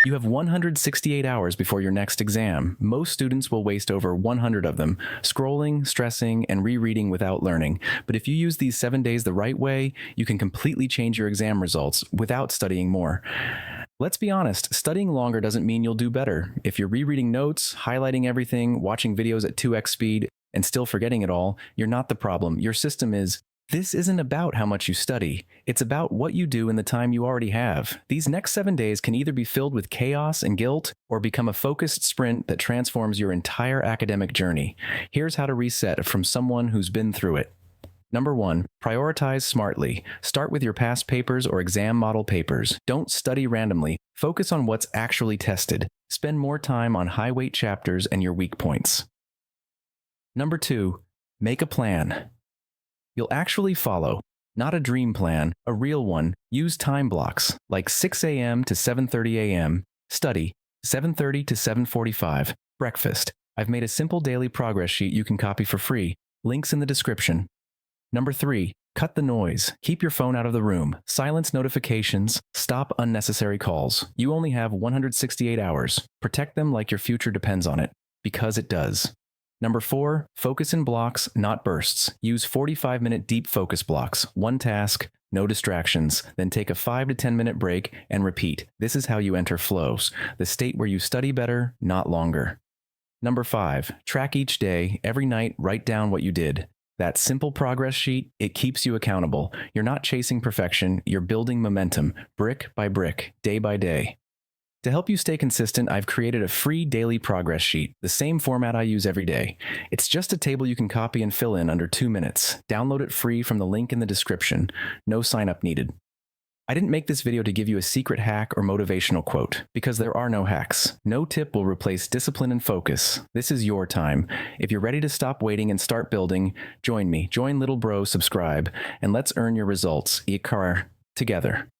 You have 168 hours before your next exam. Most students will waste over 100 of them, scrolling, stressing, and rereading without learning. But if you use these 7 days the right way, you can completely change your exam results without studying more. Let's be honest, studying longer doesn't mean you'll do better. If you're rereading notes, highlighting everything, watching videos at 2x speed, and still forgetting it all, you're not the problem. Your system is. This isn't about how much you study. It's about what you do in the time you already have. These next 7 days can either be filled with chaos and guilt or become a focused sprint that transforms your entire academic journey. Here's how to reset from someone who's been through it. Number 1, prioritize smartly. Start with your past papers or exam model papers. Don't study randomly. Focus on what's actually tested. Spend more time on high-weight chapters and your weak points. Number 2, make a plan. You'll actually follow, not a dream plan, a real one. Use time blocks, like 6 a.m. to 7:30 a.m., study, 7:30 to 7:45, breakfast. I've made a simple daily progress sheet you can copy for free. Links in the description. Number 3, cut the noise. Keep your phone out of the room. Silence notifications. Stop unnecessary calls. You only have 168 hours. Protect them like your future depends on it, because it does. Number 4, focus in blocks, not bursts. Use 45-minute deep focus blocks. One task, no distractions. Then take a 5 to 10 minute break and repeat. This is how you enter flows, the state where you study better, not longer. Number 5, track each day. Every night, write down what you did. That simple progress sheet, it keeps you accountable. You're not chasing perfection, you're building momentum, brick by brick, day by day. To help you stay consistent, I've created a free daily progress sheet, the same format I use every day. It's just a table you can copy and fill in under 2 minutes. Download it free from the link in the description. No sign up needed. I didn't make this video to give you a secret hack or motivational quote, because there are no hacks. No tip will replace discipline and focus. This is your time. If you're ready to stop waiting and start building, join me. Join Little Bro, subscribe, and let's earn your results. Ikar together.